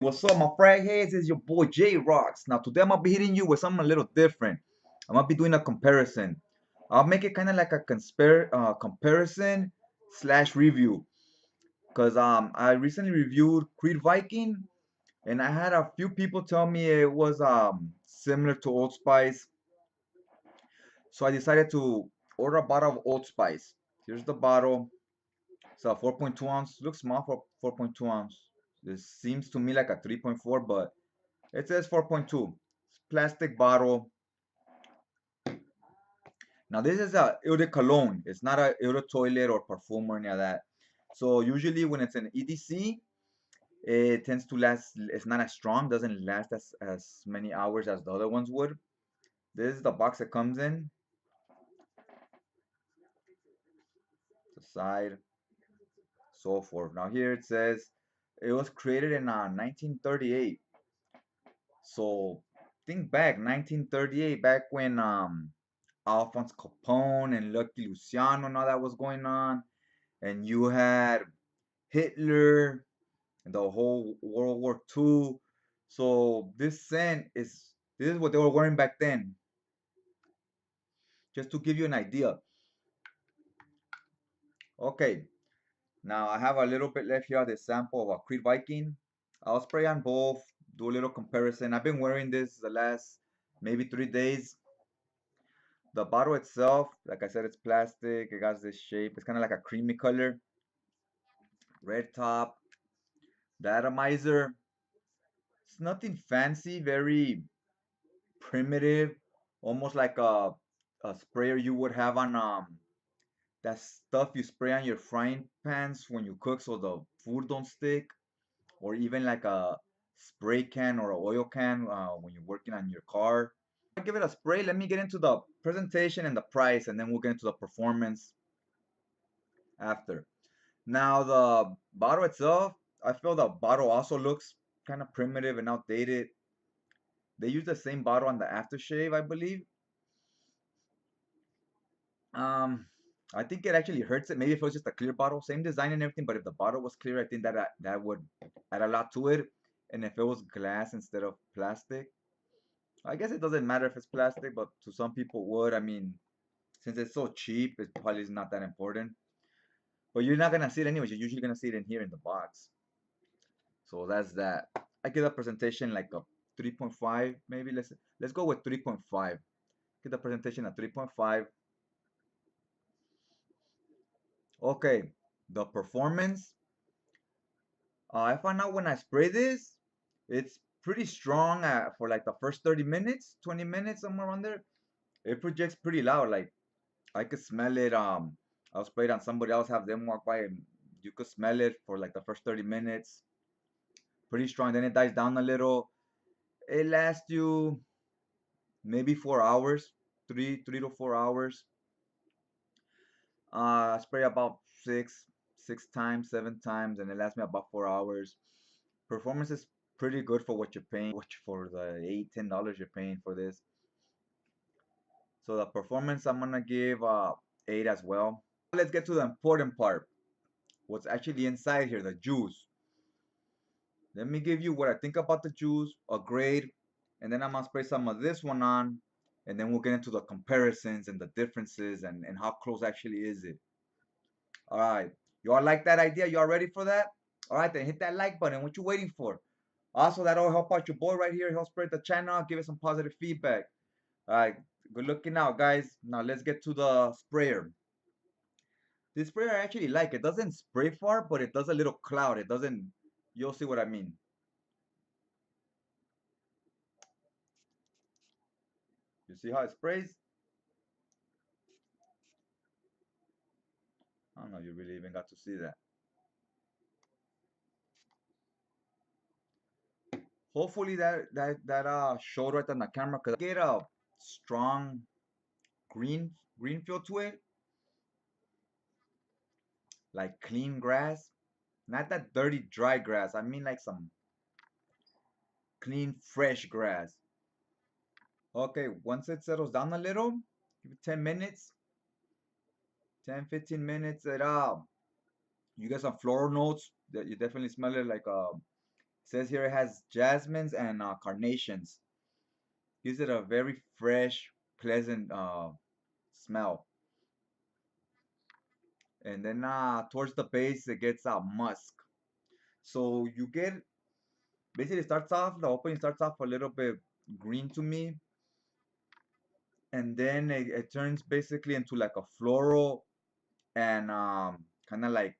What's up, my frag heads? It's your boy J Rocks. Now today I'm gonna be hitting you with something a little different. I'm gonna be doing a comparison. I'll make it kind of like a comparison slash review. Cause I recently reviewed Creed Viking and I had a few people tell me it was similar to Old Spice. So I decided to order a bottle of Old Spice. Here's the bottle. It's a 4.2 ounce. Looks small for 4.2 ounce. This seems to me like a 3.4, but it says 4.2. Plastic bottle. Now this is a eau de cologne. It's not a eau de toilet or perfume or any of that. So usually when it's an EDC, it tends to last. It's not as strong. Doesn't last as many hours as the other ones would. This is the box it comes in. The side, so forth. Now here it says it was created in 1938. So think back, 1938, back when Alphonse Capone and Lucky Luciano and all that was going on, and you had Hitler and the whole World War II. So this is what they were wearing back then. Just to give you an idea. Okay, now I have a little bit left here of the sample of a Creed Viking. I'll spray on both, do a little comparison. I've been wearing this the last maybe 3 days. The bottle itself, like I said, it's plastic. It got this shape. It's kind of like a creamy color. Red top. The atomizer. It's nothing fancy. Very primitive. Almost like a sprayer you would have on that stuff you spray on your frying pans when you cook so the food don't stick. Or even like a spray can or an oil can when you're working on your car. I'll give it a spray. Let me get into the presentation and the price, and then we'll get into the performance after. Now the bottle itself, I feel the bottle also looks kind of primitive and outdated. They use the same bottle on the aftershave, I believe. Um, I think it actually hurts it. Maybe if it was just a clear bottle, same design and everything, but if the bottle was clear, I think that would add a lot to it. And if it was glass instead of plastic, I guess it doesn't matter if it's plastic, but to some people would. I mean, since it's so cheap, it probably is not that important. But you're not gonna see it anyways. You're usually gonna see it in here in the box. So that's that. I give the presentation like a 3.5, maybe. Let's go with 3.5. Give the presentation a 3.5. Okay, the performance. I found out when I spray this, it's pretty strong for like the first 30 minutes, 20 minutes, somewhere around there. It projects pretty loud. Like I could smell it. I'll spray it on somebody else, have them walk by, and you could smell it for like the first 30 minutes. Pretty strong. Then it dies down a little. It lasts you maybe 4 hours, three to 4 hours. I spray about six times, 7 times, and it lasts me about 4 hours. Performance is pretty good for what you're paying, for the $8, $10 you're paying for this. So the performance I'm gonna give 8 as well. Let's get to the important part. What's actually inside here, the juice. Let me give you what I think about the juice, a grade, and then I'm gonna spray some of this one on, and then we'll get into the comparisons and the differences and how close actually is it. All right, you all like that idea? You all ready for that? All right, then hit that like button. What you waiting for? Also, that'll help out your boy right here. Help spread the channel. Give it some positive feedback. All right, good looking out, guys. Now let's get to the sprayer. This sprayer I actually like. It doesn't spray far, but it does a little cloud. It doesn't. You'll see what I mean. You see how it sprays? I don't know. You really even got to see that. Hopefully that showed right on the camera because I get a strong green feel to it, like clean grass, not that dirty dry grass. I mean like some clean fresh grass. Okay, once it settles down a little, give it 10 minutes, 10 15 minutes. You get some floral notes that you definitely smell it like Says here it has jasmines and carnations. Gives it a very fresh, pleasant smell. And then towards the base, it gets musk. So you get basically starts off the opening starts off a little bit green to me, and then it turns basically into like a floral and kind of like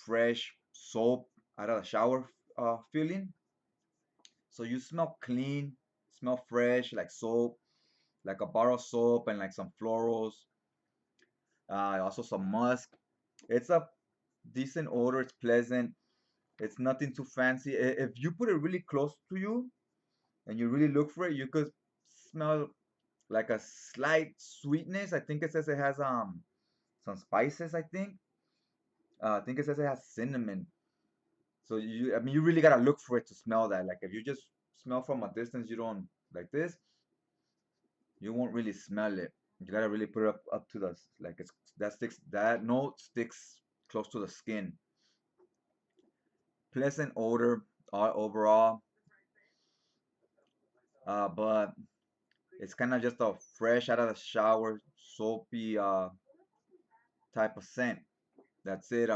fresh soap out of the shower feeling. So you smell clean, smell fresh, like soap, like a bar of soap and like some florals, also some musk. It's a decent odor. It's pleasant. It's nothing too fancy. If you put it really close to you and you really look for it, you could smell like a slight sweetness. I think it says it has some spices. I think it says it has cinnamon. So I mean, you really gotta look for it to smell that. Like if you just smell from a distance, you don't like this, you won't really smell it. You gotta really put it up to the like it's that note sticks close to the skin. Pleasant odor overall, but it's kind of just a fresh out of the shower, soapy type of scent. That's it.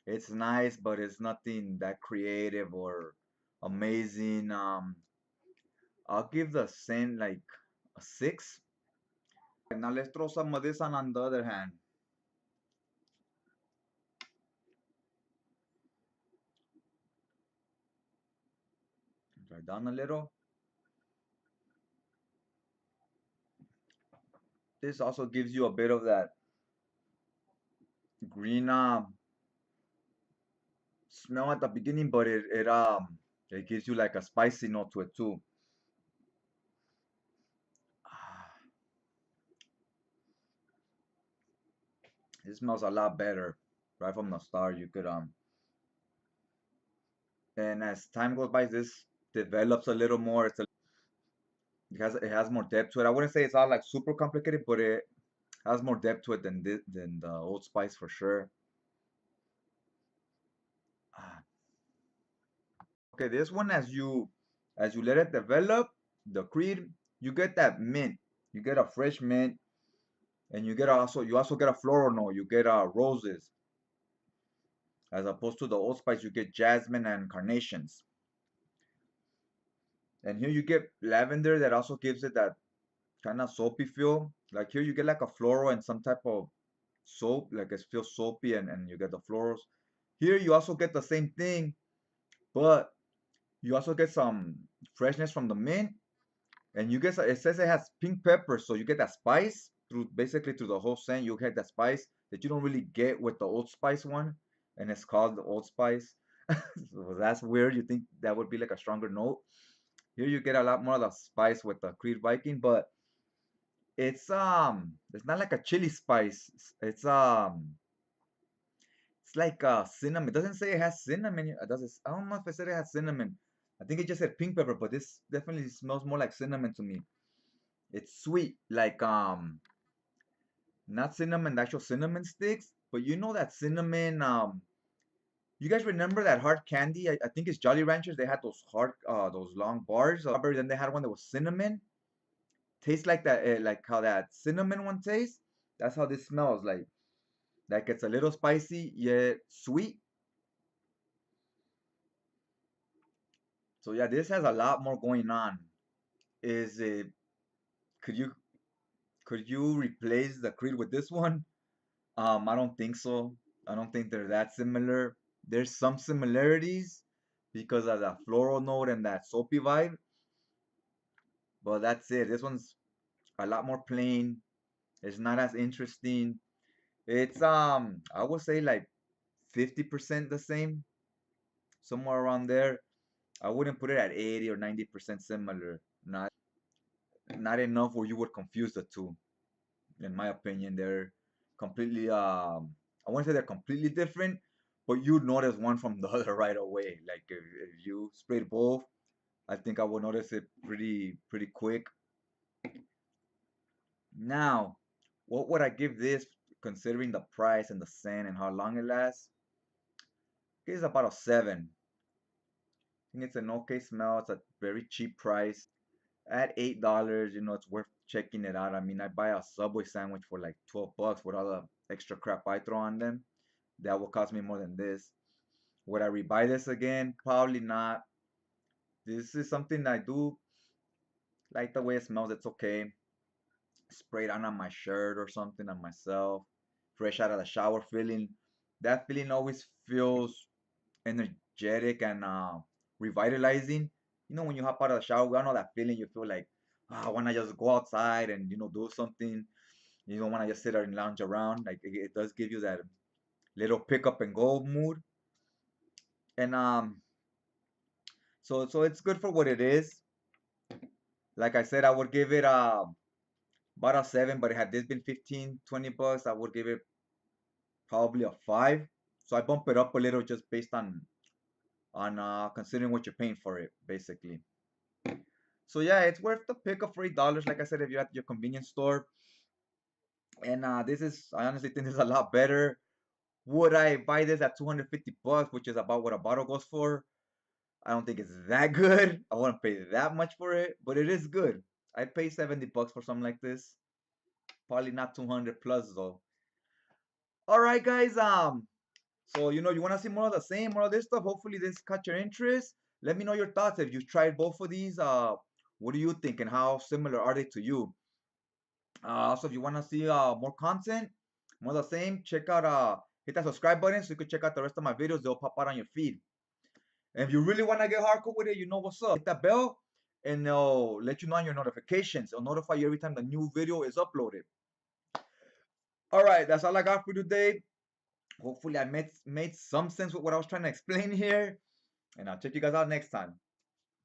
It's nice, but it's nothing that creative or amazing. I'll give the scent like a 6. Now let's throw some of this on the other hand. Dry down a little. This also gives you a bit of that green smell at the beginning, but it gives you like a spicy note to it too. It smells a lot better right from the start. You could and as time goes by, this develops a little more. It has more depth to it. I wouldn't say it's all like super complicated, but it has more depth to it than the Old Spice for sure. Ah, okay, this one as you let it develop, the creed, you get that mint. You get a fresh mint, and you also get a floral note. You get roses, as opposed to the Old Spice. You get jasmine and carnations, and here you get lavender that also gives it that kind of soapy feel. Like here you get like a floral and some type of soap, like it feels soapy, and you get the florals. Here you also get the same thing, but you also get some freshness from the mint, and you get it says it has pink pepper, so you get that spice through the whole scent. You get that spice that you don't really get with the Old Spice one, and it's called the Old Spice. So that's weird. You think that would be like a stronger note. Here you get a lot more of the spice with the Creed Viking, but it's not like a chili spice. It's like cinnamon. It doesn't say it has cinnamon. Does it? I don't know if it said it has cinnamon. I think it just said pink pepper, but this definitely smells more like cinnamon to me. It's sweet, like not cinnamon, the actual cinnamon sticks, but you know that cinnamon. You guys remember that hard candy? I think it's Jolly Ranchers. They had those long bars of strawberry. Then they had one that was cinnamon. Tastes like that, like how that cinnamon one tastes. That's how this smells like. Like it's a little spicy yet sweet. So yeah, this has a lot more going on. Is it? Could you could you replace the Creed with this one? I don't think so. I don't think they're that similar. There's some similarities because of that floral note and that soapy vibe, but that's it. This one's a lot more plain. It's not as interesting. It's I would say like 50% the same, somewhere around there. I wouldn't put it at 80 or 90% similar. Not enough where you would confuse the two. In my opinion, they're completely I wouldn't say they're completely different, but you'd notice one from the other right away. Like if you sprayed both, I think I would notice it pretty quick. Now, what would I give this considering the price and the scent and how long it lasts? It's about a 7. think it's an okay smell. It's a very cheap price. At $8, it's worth checking it out. I mean, I buy a Subway sandwich for like 12 bucks with all the extra crap I throw on them. That will cost me more than this. Would I rebuy this again? Probably not. This is something I do like the way it smells. It's okay. Spray it on my shirt or something on myself. Fresh out of the shower feeling. That feeling always feels energetic and revitalizing. When you hop out of the shower, we all know that feeling. You feel like, I want to just go outside and do something. You don't want to just sit there and lounge around. Like it does give you that little pick up and go mood. And so it's good for what it is. Like I said, I would give it about a 7, but had this been 15, 20 bucks, I would give it probably a 5. So I bump it up a little just based on considering what you're paying for it, basically. So yeah, it's worth the pickup for $8. Like I said, if you're at your convenience store. And I honestly think this is a lot better. Would I buy this at 250 bucks, which is about what a bottle goes for? I don't think it's that good. I wouldn't pay that much for it, but it is good. I'd pay 70 bucks for something like this. Probably not 200 plus though. All right, guys. So you want to see more of the same, more of this stuff. Hopefully, this caught your interest. Let me know your thoughts. If you've tried both of these, what do you think, and how similar are they to you? Also, if you want to see more content, more of the same, check out hit that subscribe button so you can check out the rest of my videos. They'll pop out on your feed. And if you really want to get hardcore with it, you know what's up. Hit that bell, and they'll let you know on your notifications. It'll notify you every time the new video is uploaded. All right, that's all I got for today. Hopefully, I made some sense with what I was trying to explain here. And I'll check you guys out next time.